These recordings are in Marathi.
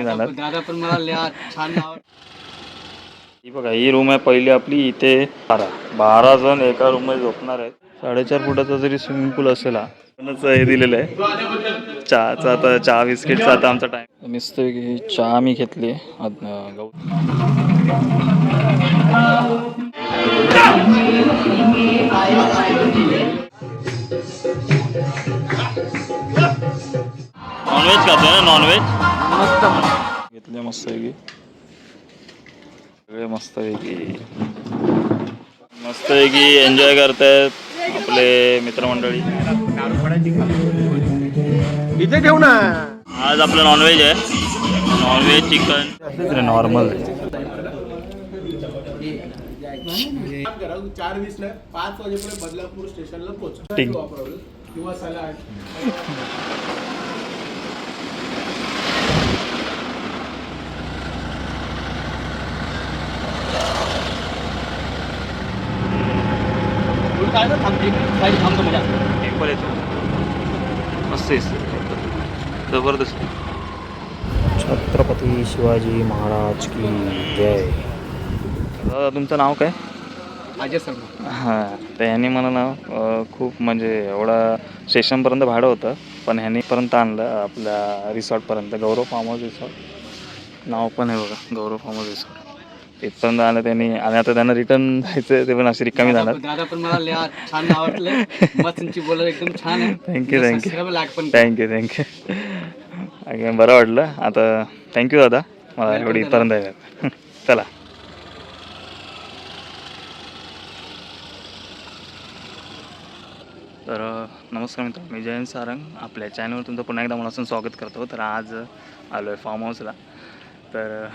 जाणार. दादा पण मला छान नाव. ही बघा, ही रूम आहे पहिली आपली. इथे 12 जण एका रूम मध्ये झोपणार आहेत. 4.5 फुटाचा जरी स्विमिंग पूल असेल हा. हे दिलेलं आहे चहाचा. आता चहा बिस्किटचा आता आमचा टाइम. मस्त चहा मी घेतली. नॉनव्हेज खातोय ना? नॉनव्हेज मस्त घेतले मस्त पैकी. सगळे मस्त पैकी एन्जॉय करतायत आपले मित्रमंडळी. इथे ठेव ना. आज आपलं नॉनव्हेज आहे. Non veg chicken normal. 4:20 ला 5 वाजेपर्यंत बदलापूर स्टेशनला पोहोच किंवा सलाड. टेम्पल येतो मस्त जबरदस्त. छत्रपती शिवाजी महाराज की जय. तुमचं नाव काय? अजय शर्मा. हां, तर ह्यांनी मला नाव खूप म्हणजे एवढं स्टेशनपर्यंत भाडं होतं, पण ह्यांनीपर्यंत आणलं आपल्या रिसॉर्टपर्यंत. गौरव फार्म हाऊस रिसॉर्ट नाव पण आहे बघा, गौरव फार्म हाऊस रिसॉर्ट. तिथपर्यंत आलं त्यांनी. आणि आता त्यांना रिटर्न जायचं, ते पण अशी रिकामी जाणार. दादा पण मला छान आवडलं. मस्त तुमची बोलायला एकदम छान आहे. थँक्यू पण बरं वाटलं. आता थँक्यू दादा, मला एवढी इथपर्यंत आहे. चला. तर नमस्कार मित्र, मी जयंत सारंग. आपल्या चॅनलवर तुमचं पुन्हा एकदा मनापासून स्वागत करतो. तर आज आलो आहे फार्म हाऊसला. तर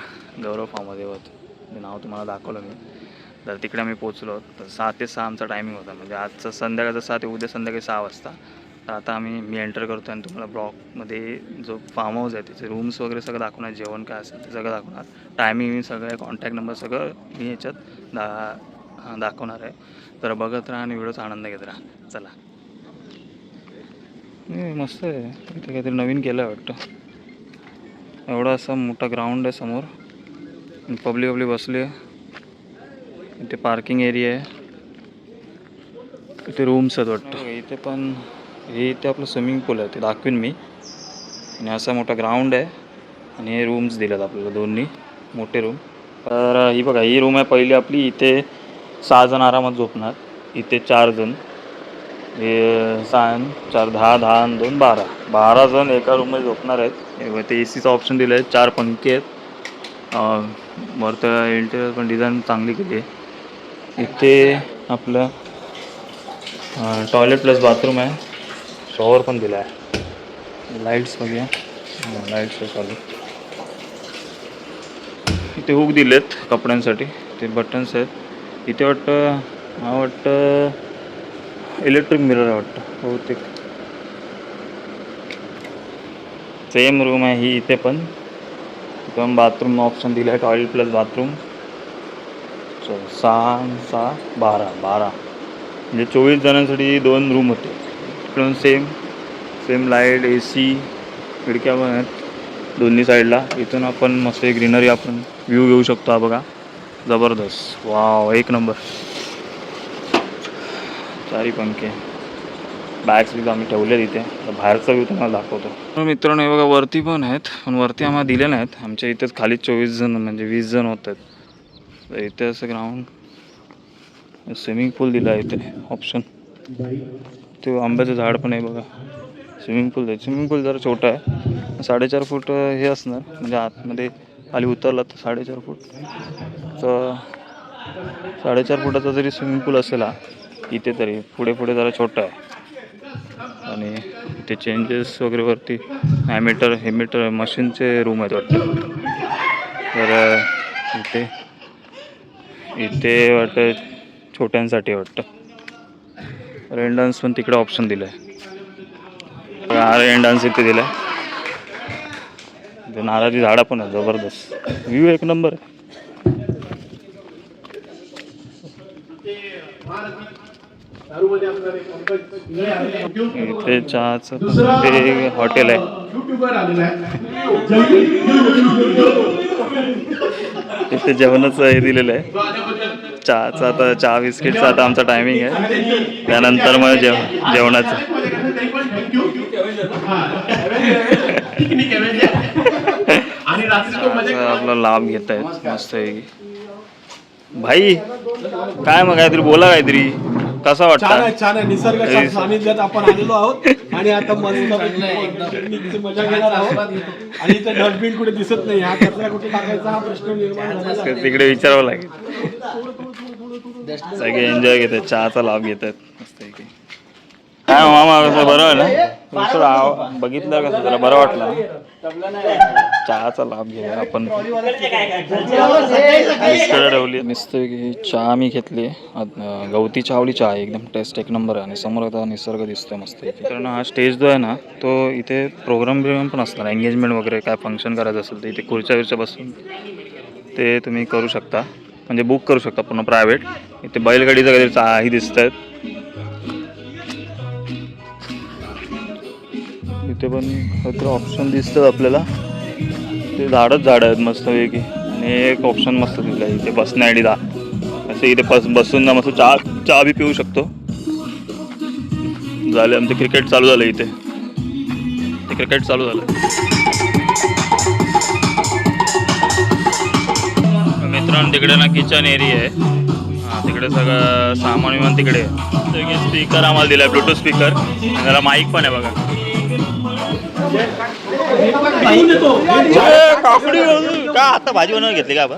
गौरव फार्म हाऊस होतं, नाव तुम्हाला दाखवलं मी. तर तिकडे आम्ही पोचलो. तर 6 ते 6 आमचा टायमिंग होता. म्हणजे आजचं संध्याकाळचं 6 ते उद्या संध्याकाळी 6 वाजता. तर आता मी एंटर करतो आणि तुम्हाला ब्लॉगमध्ये जो फार्म हाऊस आहे त्याचे रूम्स वगैरे सगळं दाखवणार, जेवण काय असेल ते सगळं दाखवणार, टायमिंग सगळं, कॉन्टॅक्ट नंबर सगळं मी याच्यात दाखवणार आहे. तर बघत राहा आणि व्हिडिओचा आनंद घेत राहा. चला. मस्त आहे. इथे काहीतरी नवीन केलं आहे वाटतं. एवढा असा मोठा ग्राउंड आहे समोर. पब्लिक बसली आहे. इथे पार्किंग एरिया आहे. इथे रूम्स आहेत वाटतं. इथे पण इथे आपलं स्विमिंग पूल आहे, ते दाखवीन मी. आणि असा मोठा ग्राउंड आहे आणि हे रूम्स दिलेत आपल्याला, दोन्ही मोठे रूम. तर ही बघा, ही रूम आहे पहिली आपली. इथे 6 जण आरामात झोपणार. इथे 4 जण. हे 6 4 10 10 आणि 2 12 12 जण एका रूममध्ये झोपणार आहेत. ते AC चा ऑप्शन दिला आहे. 4 पंखे आहेत. वरतं इंटेरियर पण डिझाईन चांगली केली आहे. इथे आपलं टॉयलेट प्लस बाथरूम आहे. शॉवर पण दिला आहे. लाईट्स बघूया. लाईट्स चालू. इथे हुक दिलेत कपड्यांसाठी, ते बटन्स आहेत. इथे वाटतं इलेक्ट्रिक मिरर आहे वाटतं बहुतेक. सेम रूम आहे ही. इथे पण बाथरूम ऑप्शन दिला आहे, टॉयलेट प्लस बाथरूम. 6 6 12 म्हणजे 24 जणांसाठी 2 रूम होते. इकडून सेम लाईट, AC, खिडक्या पण आहेत दोन्ही साईडला. इथून आपण मस्त ग्रीनरी, आपण व्ह्यू घेऊ शकतो. हा बघा, जबरदस्त. वाव, एक नंबर. 4 पंखे. बॅग्स बी आम्ही ठेवले तिथे. बाहेरचा व्ह्यू तुम्हाला दाखवतो. मित्रांनो, हे बघा, वरती पण आहेत, पण वरती आम्हाला दिले नाहीत. आमच्या इथेच खाली 24 जण म्हणजे 20 जण होत आहेत. तर इथे असं ग्राउंड, स्विमिंग पूल दिला आहे इथे ऑप्शन. ते आंब्याचं झाड पण आहे बघा. स्विमिंग पूल जरा छोटा आहे. 4.5 फूट हे असणार, म्हणजे आतमध्ये खाली उतरला तर 4.5 फूट. तर 4.5 फुटाचा जरी स्विमिंग पूल असेल हा इथे, तरी पुढे जरा छोटा आहे. आणि इथे चेंजेस वगैरे वरती हेमीटर मशीनचे रूम आहेत वाटतं. तर इथे वाटतं छोट्यांसाठी वाटतं. रेन डान्स पण तिकडे ऑप्शन दिलं आहे. रेन डान्स इथे दिला आहे. नारळाची झाडं पण आहे. जबरदस्त व्ह्यू, एक नंबर आहे. दारूमध्ये असणारे पंकज इंगळे आलेले आहेत. इथे चहाचं पण ते हॉटेल आहे. युट्यूबर आलेला आहे. इथे जेवणाचं हे दिलेलं आहे, चहाचं. आता चहा बिस्किटचा आता आमचा टायमिंग आहे, त्यानंतर मग जेवणाचं. आणि रात्री तो चहाचा आपला लाभ घेत आहेत मस्त आहे. भाई काय मग काहीतरी बोला, काहीतरी कसा वाटतं? छान आहे. निसर्गाच्या सानिध्यात आपण आलेलो आहोत आणि आता मस्त पिकनिकची मजा घेणार आहोत. आणि इथे डस्टबिन कुठे दिसत नाही, हा कचरा कुठे टाकायचा हा प्रश्न निर्माण झाला आहे. तिकडे विचारावं लागेल. सगळे एन्जॉय घेत आहेत, चहाचा लाभ घेत आहेत मस्त आहे. काय मामा कसं बरं आहे ना? थोडं बघितलं कसं जरा बरं वाटलं ना? चहाचा लाभ घ्या आपण. ठेवली मस्त चहा मी घेतली, गवती चावली चहा एकदम टेस्ट एक नंबर आहे. आणि समोर आता निसर्ग दिसतोय मस्त. कारण हा स्टेज जो आहे ना, तो इथे प्रोग्राम पण असणार, एंगेजमेंट वगैरे काय फंक्शन करायचं असेल तर इथे खुर्च्या बसून ते तुम्ही करू शकता, म्हणजे बुक करू शकता पूर्ण प्रायव्हेट. इथे बैलगाडीचं काहीतरी चहाही दिसत आहेत. इथे पण काहीतरी ऑप्शन दिसतं आपल्याला, ते झाड आहेत मस्तपैकी. आणि एक ऑप्शन मस्त दिलं आहे इथे बसण्यासाठी असं. इथे बसून ना मस्त चहा बी पिऊ शकतो. झाले आमचं क्रिकेट चालू झालं इथे, ते क्रिकेट चालू झालं. मित्रांनो तिकडे ना किचन एरिया आहे, हां तिकडे सगळं सामान विमान तिकडे. स्पीकर आम्हाला दिला आहे, ब्लूटूथ स्पीकर, आणि त्याला माईक पण आहे बघा. काकडी का आता भाजी बनवून घेतली का आपण?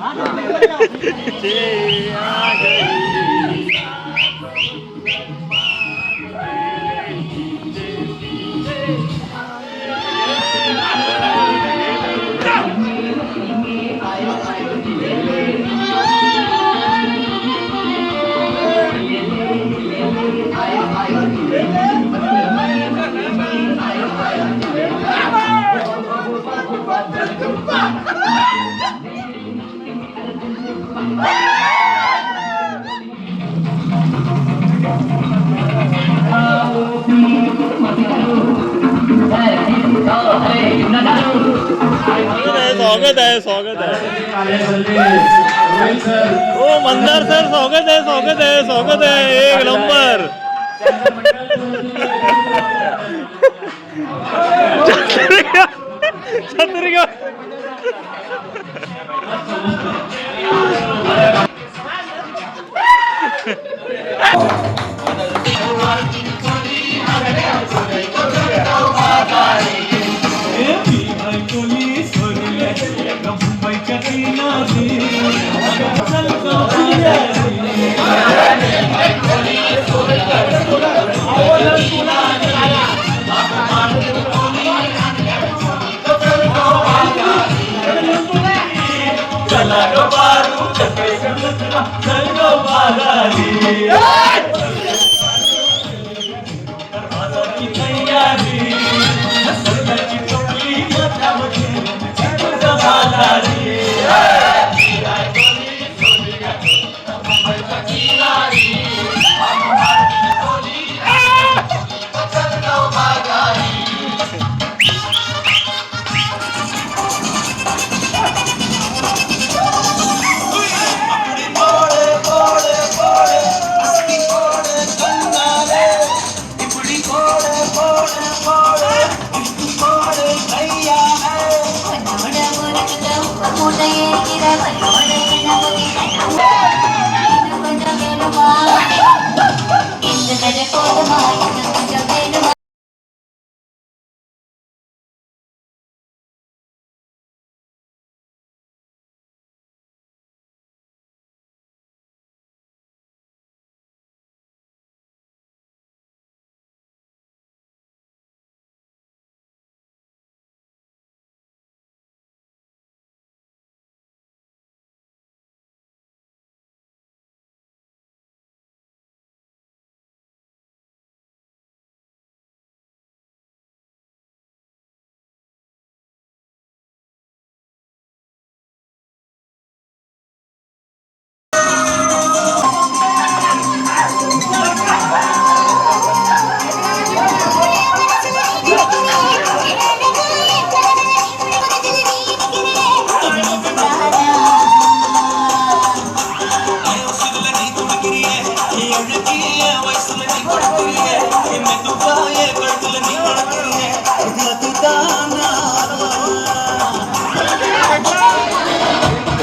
स्वागत आहे. ओ मंदार सर स्वागत आहे एक नंबर.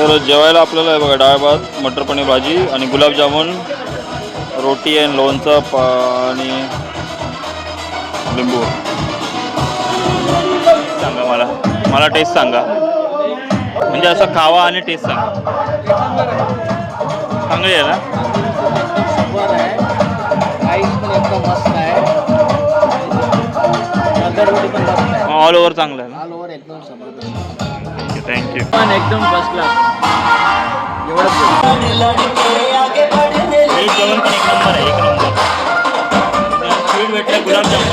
तर जेवायला आपल्याला आहे बघा डाळ भात, मटर पनीर भाजी आणि गुलाबजामुन, रोटी आणि लोणचं आणि लिंबू. सांगा मला टेस्ट सांगा, म्हणजे असं खावा आणि टेस्ट सांगा. चांगली आहे ना? ऑल ओव्हर चांगलं आहे ना? थँक्यू. पण एकदम फर्स्ट क्लास. एक जेवण पण एक नंबर आहे, एक नंबर. स्वीट भेटलं गुलाबजामुन.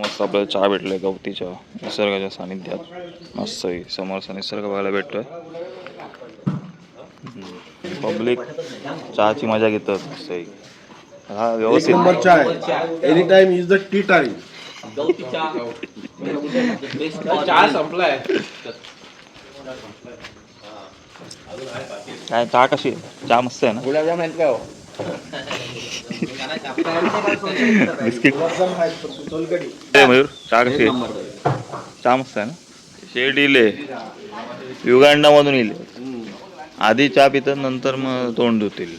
मस्त आपल्याला चहा भेटलाय गवती चहा, निसर्गाच्या सानिध्यात. मस्त समोरचा निसर्ग बघायला भेटतोय. पब्लिक चहाची मजा घेतात. मस्त हा व्यवस्थित नंबर चहा आहे. Any time is the T time. चहा संपलाय. काय चहा कशी आहे? चहा मस्त आहे ना? गुलाबजाम आहेत का? बिस्किट. मयूर चहा कशी आहे? चहा मस्त आहे ना? शेड इले युगांडामधून इले. आधी चहा पितात, नंतर मग तोंड धुतील.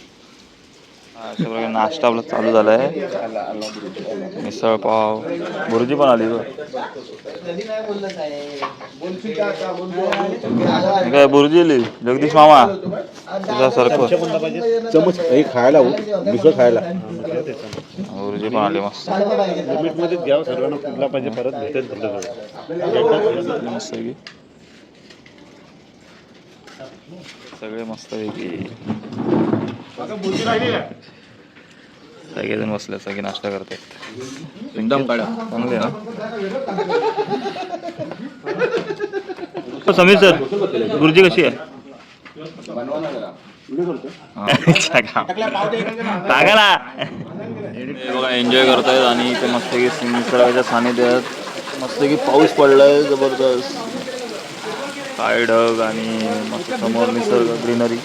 अशा प्रकारे नाश्ता आपला चालू झाला आहे. मिसळ पाव, भुर्जी पण आली. काय भुर्जी आली जगदीश मामा तुझ्यासारखं. चमच हे खायला मिसळ खायला भुर्जी पण आली मस्त. लिमिटमध्येच घ्यावं, सर्वांना कुठला पाहिजे परत भेटेल. मस्त आहे की सगळे मस्त आहे की सगळेजण बसले, सगळे नाश्ता करतात एकदम काढा. चांगले ना समीर सर? भुर्जी कशी आहे? टाका ना. बघा एन्जॉय करतायत आणि इथे मस्त की निसर्गाच्या सानिध्यात मस्त की पाऊस पडलाय जबरदस्त. काय ढग आणि मस्त समोर निसर्ग ग्रीनरी.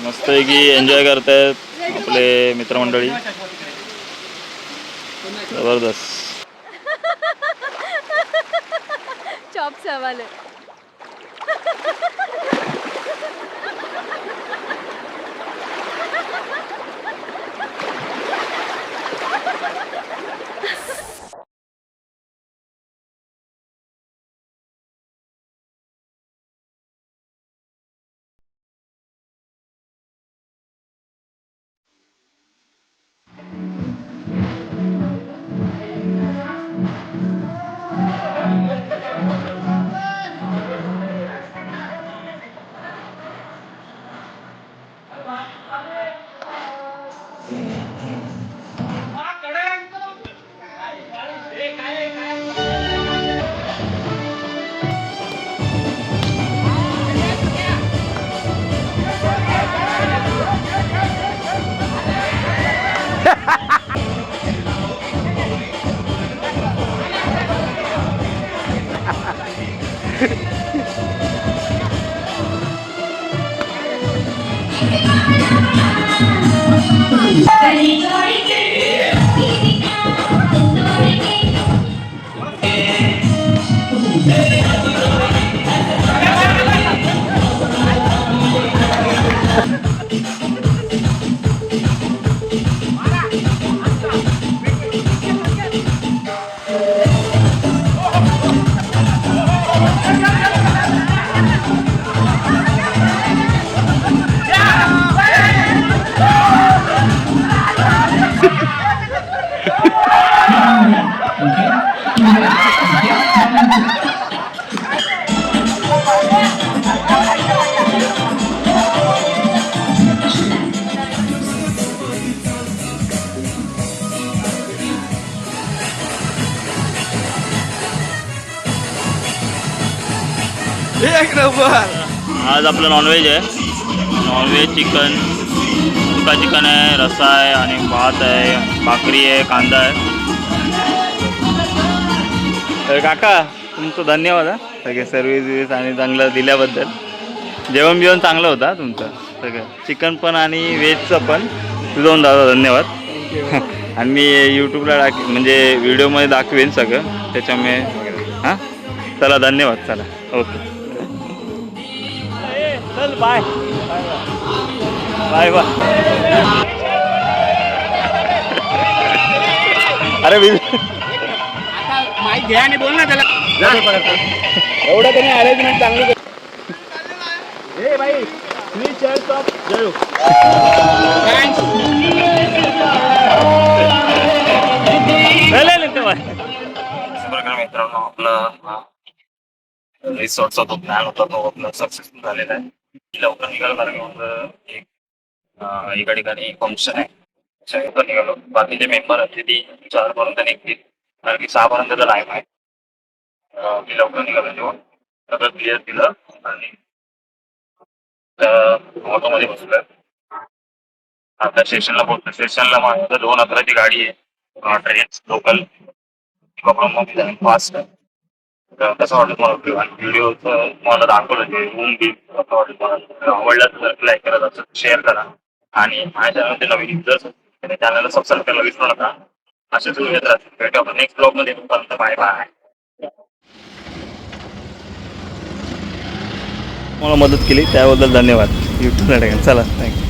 मस्त आहे की एन्जॉय करतायत आपले मित्रमंडळी. जबरदस्त. चॉप सवाल है. एक नंबर. आज आपलं नॉनव्हेज आहे. नॉनव्हेज चिकन, सुका चिकन आहे, रस्सा आहे आणि भात आहे, भाकरी आहे, कांदा आहे. तर काका तुमचं धन्यवाद हा सगळे सर्व्हिस आणि चांगलं दिल्याबद्दल. जेवण बिवण चांगलं होतं हा तुमचं सगळं, चिकन पण आणि व्हेजचं पण. तुझं दादा धन्यवाद. आणि मी यूट्यूबला म्हणजे व्हिडिओमध्ये दाखवेन सगळं त्याच्यामुळे. हां चला धन्यवाद. चला ओके चल बाय बाय बाय. अरे माईक घ्या आणि बोल ना त्याला. एवढं त्यांनी अरेंजमेंट चांगली. हे भाई 3 चेअर्स ऑफ जयो. मित्रांनो आपला रिसॉर्टचा जो प्लॅन होता तो आपला सक्सेसफुल झालेला आहे. लवकर निघालो कारण एक एका ठिकाणी फंक्शन आहे लवकर निघालो. बाकीचे मेंबर आहेत ते 4 पर्यंत निघतील कारण की 6 पर्यंतचा टाइम आहे. मी लवकर निघालो जेव्हा सगळं क्लिअर दिलं आणि ऑटोमध्ये बसलोय. आता स्टेशनला पोहोचलो. स्टेशनला माझं 2:11ची गाडी आहे ट्रेन लोकल फास्ट. कसं वाटत मला व्हिडिओ मला दाखवलं ते रूम बी कसं वाटत मला आवडला तर लाईक करा, असं शेअर करा आणि माझ्या चॅनल नवीन युजर्स त्या चॅनलला सबस्क्राईब करायला विसरू नका. असेच येत राहतील. भेटू आपण नेक्स्ट ब्लॉगमध्ये. Bye bye. मला मदत केली त्याबद्दल धन्यवाद. यूट्यूबला टाकेन. चला थँक्यू.